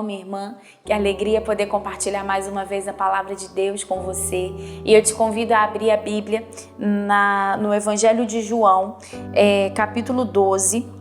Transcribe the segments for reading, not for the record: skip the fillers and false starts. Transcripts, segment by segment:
minha irmã. Que alegria poder compartilhar mais uma vez a palavra de Deus com você. E eu te convido a abrir a Bíblia no Evangelho de João, capítulo 12,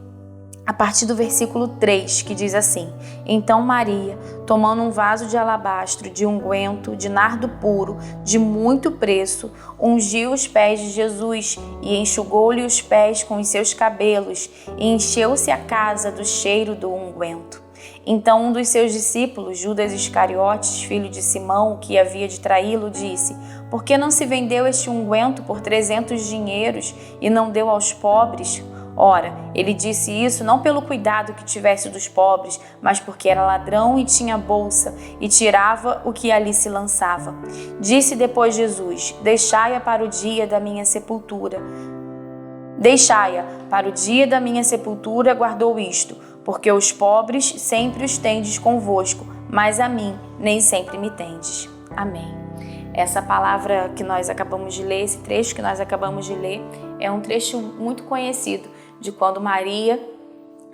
a partir do versículo 3, que diz assim: Então Maria, tomando um vaso de alabastro de unguento, de nardo puro, de muito preço, ungiu os pés de Jesus e enxugou-lhe os pés com os seus cabelos, e encheu-se a casa do cheiro do unguento. Então um dos seus discípulos, Judas Iscariotes, filho de Simão, que havia de traí-lo, disse: Por que não se vendeu este unguento por 300 dinheiros e não deu aos pobres? Ora, ele disse isso não pelo cuidado que tivesse dos pobres, mas porque era ladrão e tinha bolsa e tirava o que ali se lançava. Disse depois Jesus: Deixai-a para o dia da minha sepultura. Deixai-a para o dia da minha sepultura, guardou isto, porque os pobres sempre os tendes convosco, mas a mim nem sempre me tendes. Amém. Essa palavra que nós acabamos de ler, esse trecho que nós acabamos de ler, é um trecho muito conhecido de quando Maria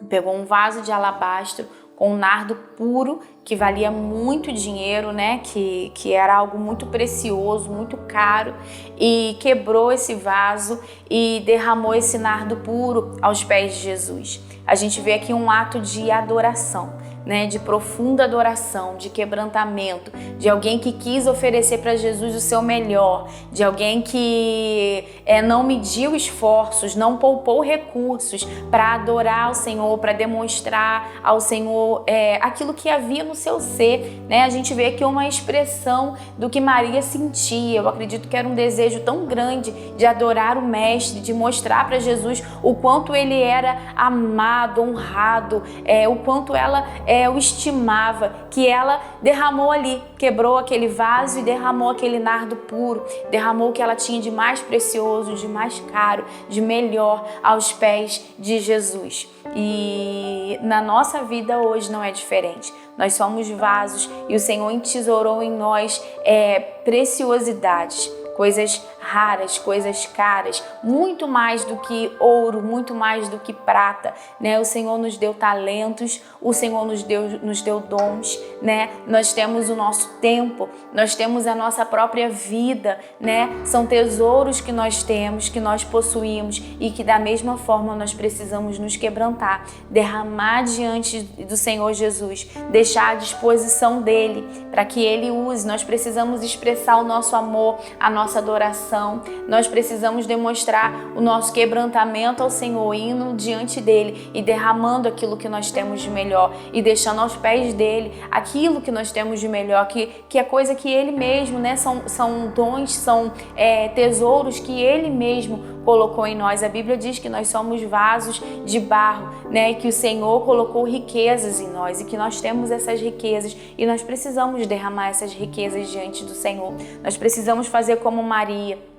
pegou um vaso de alabastro com um nardo puro, que valia muito dinheiro, né? Que era algo muito precioso, muito caro, e quebrou esse vaso e derramou esse nardo puro aos pés de Jesus. A gente vê aqui um ato de adoração, né, de profunda adoração, de quebrantamento, de alguém que quis oferecer para Jesus o seu melhor, de alguém que não mediu esforços, não poupou recursos para adorar ao Senhor, para demonstrar ao Senhor aquilo que havia no seu ser, né? A gente vê aqui uma expressão do que Maria sentia. Eu acredito que era um desejo tão grande de adorar o Mestre, de mostrar para Jesus o quanto ele era amado, honrado, o quanto ela o estimava, que ela derramou ali, quebrou aquele vaso e derramou aquele nardo puro, derramou o que ela tinha de mais precioso, de mais caro, de melhor aos pés de Jesus. E na nossa vida hoje não é diferente. Nós somos vasos e o Senhor entesourou em nós preciosidades, coisas raras, coisas caras, muito mais do que ouro, muito mais do que prata, né? O Senhor nos deu talentos, o Senhor nos deu dons, né? Nós temos o nosso tempo, nós temos a nossa própria vida, né? São tesouros que nós temos, que nós possuímos e que da mesma forma nós precisamos nos quebrantar, derramar diante do Senhor Jesus, deixar à disposição dele para que ele use. Nós precisamos expressar o nosso amor, a nossa adoração. Nós precisamos demonstrar o nosso quebrantamento ao Senhor, indo diante dele e derramando aquilo que nós temos de melhor e deixando aos pés dele aquilo que nós temos de melhor, que é coisa que ele mesmo, né? São dons, são tesouros que ele mesmo colocou em nós. A Bíblia diz que nós somos vasos de barro, né? E que o Senhor colocou riquezas em nós e que nós temos essas riquezas e nós precisamos derramar essas riquezas diante do Senhor. Nós precisamos fazer como Maria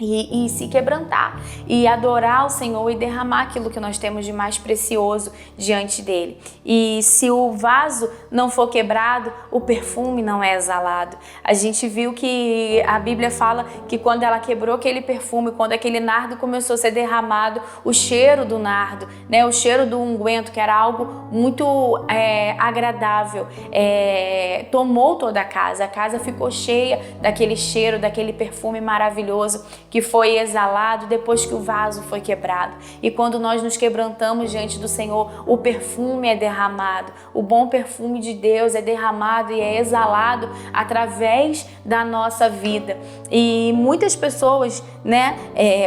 e se quebrantar e adorar o Senhor e derramar aquilo que nós temos de mais precioso diante dele. E se o vaso não for quebrado, o perfume não é exalado. A gente viu que a Bíblia fala que quando ela quebrou aquele perfume, quando aquele nardo começou a ser derramado, o cheiro do nardo, né, o cheiro do unguento, que era algo muito agradável, tomou toda a casa ficou cheia daquele cheiro, daquele perfume maravilhoso que foi exalado depois que o vaso foi quebrado. E quando nós nos quebrantamos diante do Senhor, o perfume é derramado, o bom perfume de Deus é derramado e é exalado através da nossa vida. E muitas pessoas, né,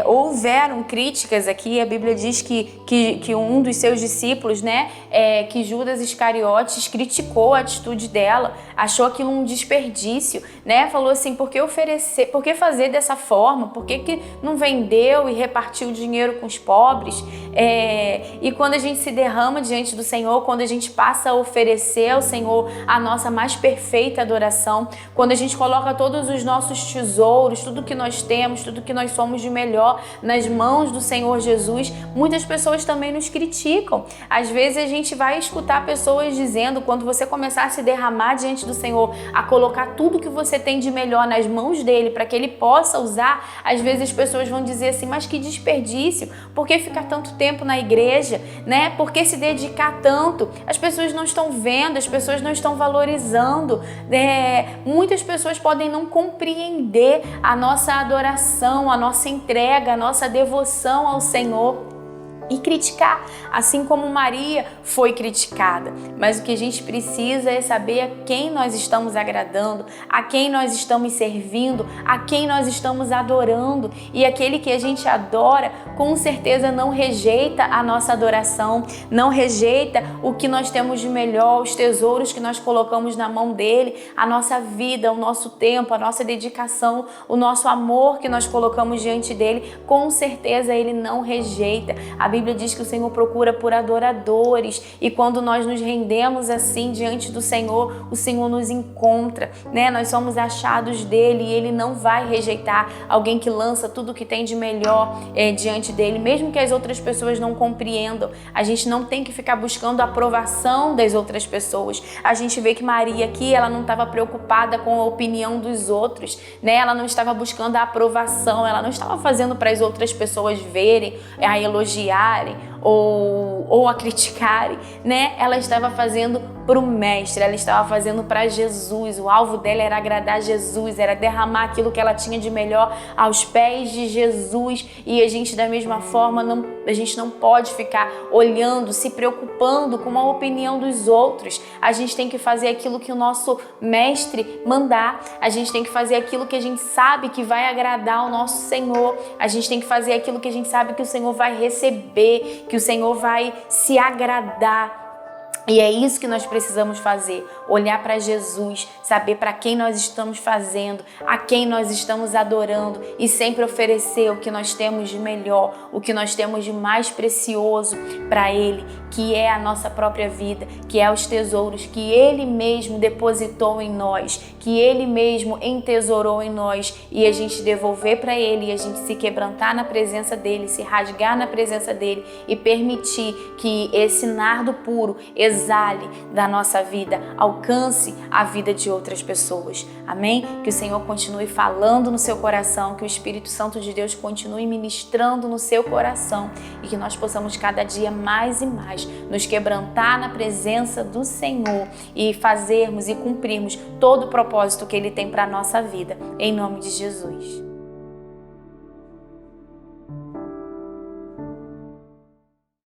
houveram críticas aqui. A Bíblia diz que um dos seus discípulos, né, que Judas Iscariotes, criticou a atitude dela, achou aquilo um desperdício, né, falou assim: por que oferecer, por que fazer dessa forma, por que não vendeu e repartiu o dinheiro com os pobres? E quando a gente se derrama diante do Senhor, quando a gente passa a oferecer ao Senhor a nossa mais perfeita adoração, quando a gente coloca todos os nossos tesouros, tudo que nós temos, tudo que nós somos de melhor nas mãos do Senhor Jesus, muitas pessoas também nos criticam. Às vezes a gente vai escutar pessoas dizendo, quando você começar a se derramar diante do Senhor, a colocar tudo que você tem de melhor nas mãos dele para que ele possa usar, às vezes as pessoas vão dizer assim: mas que desperdício, por que ficar tanto tempo na igreja, né? Por que se dedicar tanto? As pessoas não estão vendo, as pessoas não estão valorizando. Muitas pessoas podem não compreender a nossa adoração, a nossa entrega, a nossa devoção ao Senhor e criticar, assim como Maria foi criticada. Mas o que a gente precisa é saber a quem nós estamos agradando, a quem nós estamos servindo, a quem nós estamos adorando. E aquele que a gente adora, com certeza não rejeita a nossa adoração, não rejeita o que nós temos de melhor, os tesouros que nós colocamos na mão dele, a nossa vida, o nosso tempo, a nossa dedicação, o nosso amor que nós colocamos diante dele. Com certeza ele não rejeita. A Bíblia diz que o Senhor procura por adoradores, e quando nós nos rendemos assim diante do Senhor, o Senhor nos encontra, né? Nós somos achados dele e ele não vai rejeitar alguém que lança tudo que tem de melhor diante dele, mesmo que as outras pessoas não compreendam. A gente não tem que ficar buscando a aprovação das outras pessoas. A gente vê que Maria aqui, ela não estava preocupada com a opinião dos outros, né? Ela não estava buscando a aprovação, ela não estava fazendo para as outras pessoas verem, a elogiar ou a criticarem, né? Ela estava fazendo para o Mestre, ela estava fazendo para Jesus. O alvo dela era agradar Jesus, era derramar aquilo que ela tinha de melhor aos pés de Jesus. E a gente, da mesma forma, a gente não pode ficar olhando, se preocupando com a opinião dos outros. A gente tem que fazer aquilo que o nosso Mestre mandar. A gente tem que fazer aquilo que a gente sabe que vai agradar o nosso Senhor. A gente tem que fazer aquilo que a gente sabe que o Senhor vai receber, que o Senhor vai se agradar. E é isso que nós precisamos fazer, olhar para Jesus, saber para quem nós estamos fazendo, a quem nós estamos adorando e sempre oferecer o que nós temos de melhor, o que nós temos de mais precioso para Ele, que é a nossa própria vida, que é os tesouros que Ele mesmo depositou em nós, que Ele mesmo entesourou em nós, e a gente devolver para Ele, e a gente se quebrantar na presença dEle, se rasgar na presença dEle e permitir que esse nardo puro exale da nossa vida, alcance a vida de outras pessoas. Amém? Que o Senhor continue falando no seu coração, que o Espírito Santo de Deus continue ministrando no seu coração e que nós possamos cada dia mais e mais nos quebrantar na presença do Senhor e fazermos e cumprirmos todo o propósito que Ele tem para a nossa vida. Em nome de Jesus.